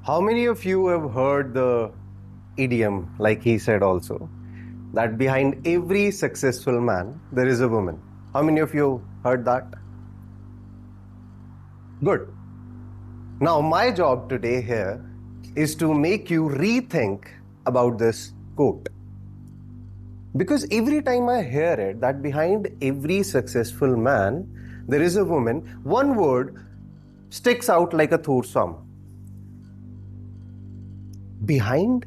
How many of you have heard the idiom, like he said also, that behind every successful man, there is a woman? How many of you heard that? Good. Now, my job today here is to make you rethink about this quote. Because every time I hear it, that behind every successful man, there is a woman, one word sticks out like a Thor sum. Behind?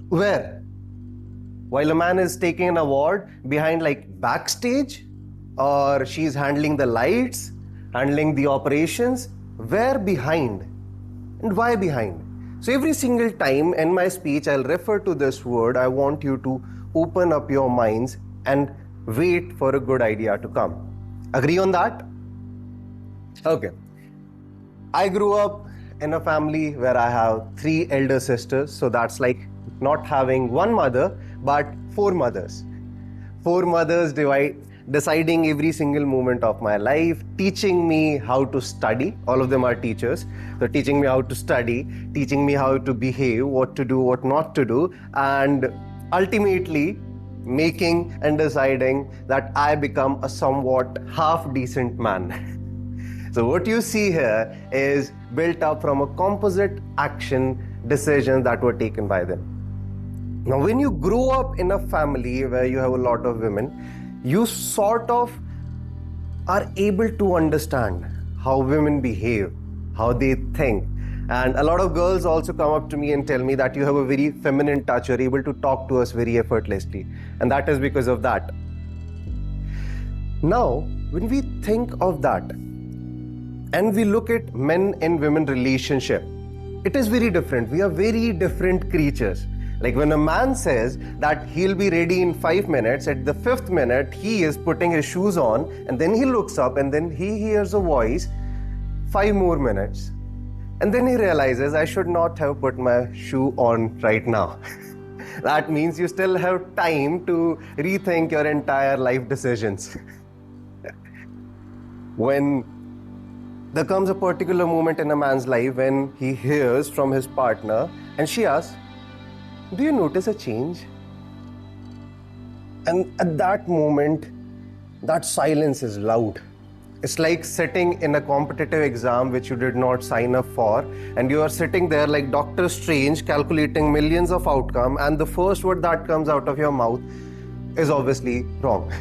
Where? While a man is taking an award, behind, like backstage? Or she's handling the lights, handling the operations? Where behind? And why behind? So every single time in my speech, I'll refer to this word. I want you to open up your minds and wait for a good idea to come. Agree on that? Okay. I grew up in a family where I have 3 elder sisters. So that's like not having one mother, but 4 mothers. 4 mothers deciding every single moment of my life, teaching me how to study. All of them are teachers. So teaching me how to study, teaching me how to behave, what to do, what not to do, and ultimately making and deciding that I become a somewhat half decent man. So what you see here is built up from a composite action decisions that were taken by them. Now, when you grow up in a family where you have a lot of women, you sort of are able to understand how women behave, how they think. And a lot of girls also come up to me and tell me that you have a very feminine touch, you're able to talk to us very effortlessly. And that is because of that. Now, when we think of that, and we look at men and women relationship, it is very different. We are very different creatures. Like when a man says that he'll be ready in 5 minutes, at the 5th minute, he is putting his shoes on, and then he looks up and then he hears a voice, 5 more minutes. And then he realizes, I should not have put my shoe on right now. That means you still have time to rethink your entire life decisions. When there comes a particular moment in a man's life when he hears from his partner and she asks, do you notice a change? And at that moment, that silence is loud. It's like sitting in a competitive exam which you did not sign up for, and you are sitting there like Doctor Strange calculating millions of outcomes, and the first word that comes out of your mouth is obviously wrong.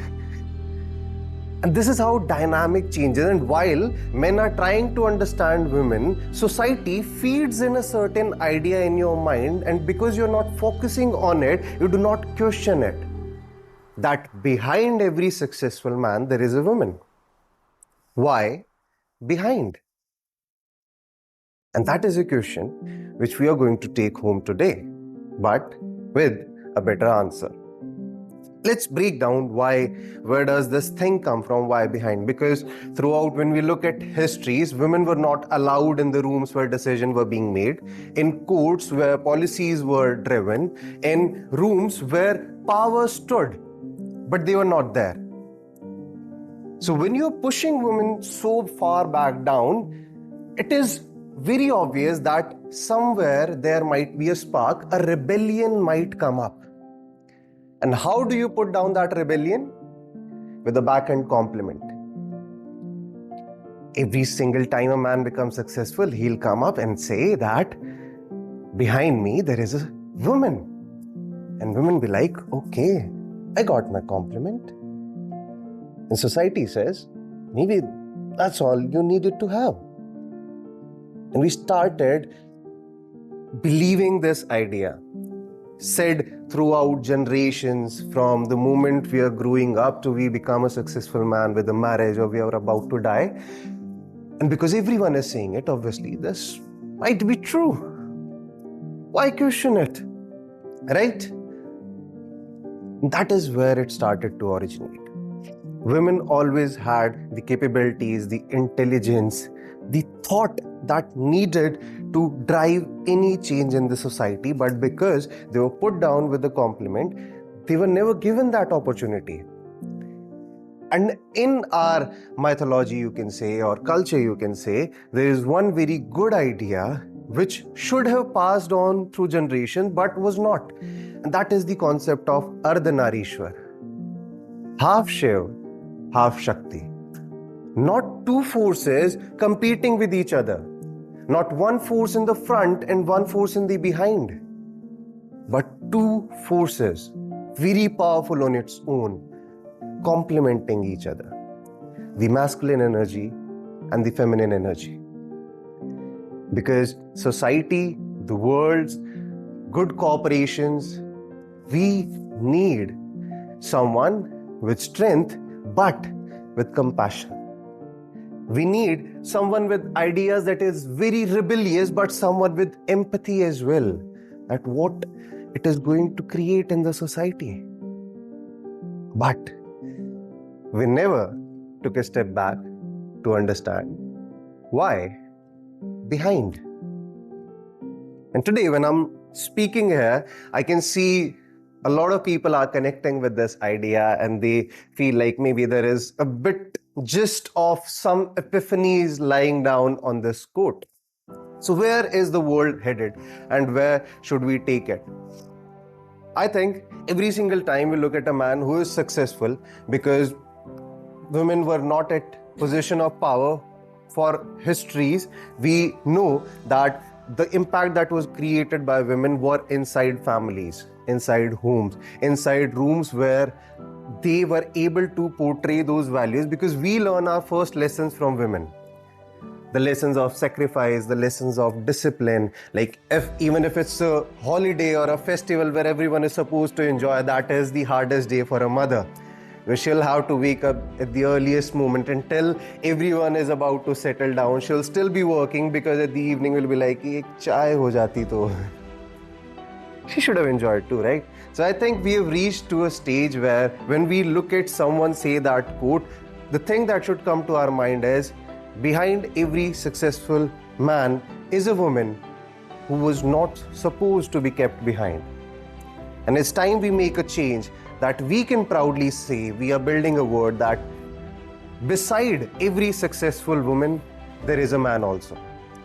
And this is how dynamic changes. And while men are trying to understand women, society feeds in a certain idea in your mind, and because you're not focusing on it, you do not question it. That behind every successful man, there is a woman. Why behind? And that is a question which we are going to take home today, but with a better answer. Let's break down where does this thing come from, why behind? Because throughout, when we look at histories, women were not allowed in the rooms where decisions were being made, in courts where policies were driven, in rooms where power stood, but they were not there. So when you're pushing women so far back down, it is very obvious that somewhere there might be a spark, a rebellion might come up. And how do you put down that rebellion? With a backhand compliment. Every single time a man becomes successful, he'll come up and say that behind me there is a woman. And women be like, okay, I got my compliment. And society says, maybe that's all you needed to have. And we started believing this idea, said throughout generations, from the moment we are growing up to we become a successful man with a marriage or we are about to die. And because everyone is saying it, obviously this might be true. Why question it? Right? That is where it started to originate. Women always had the capabilities, the intelligence, the thought that needed to drive any change in the society, but because they were put down with a compliment, they were never given that opportunity. And in our mythology, you can say, or culture, you can say, there is one very good idea which should have passed on through generation but was not. And that is the concept of Ardhanarishwar. Half Shiv, half Shakti. Not two forces competing with each other. Not one force in the front and one force in the behind. But two forces, very powerful on its own, complementing each other. The masculine energy and the feminine energy. Because society, the world's good corporations, we need someone with strength but with compassion. We need someone with ideas that is very rebellious but someone with empathy as well, at what it is going to create in the society. But we never took a step back to understand why behind. And today when I'm speaking here, I can see a lot of people are connecting with this idea and they feel like maybe there is a bit gist of some epiphanies lying down on this quote. So where is the world headed and where should we take it? I think every single time we look at a man who is successful, because women were not at position of power for histories, we know that the impact that was created by women were inside families, inside homes, inside rooms where they were able to portray those values, because we learn our first lessons from women. The lessons of sacrifice, the lessons of discipline, like even if it's a holiday or a festival where everyone is supposed to enjoy, that is the hardest day for a mother. Where she'll have to wake up at the earliest moment until everyone is about to settle down. She'll still be working because at the evening will be like, ek chai ho jati to. She should have enjoyed too, right? So I think we have reached to a stage where when we look at someone say that quote, the thing that should come to our mind is, behind every successful man is a woman who was not supposed to be kept behind. And it's time we make a change that we can proudly say we are building a world that beside every successful woman, there is a man also.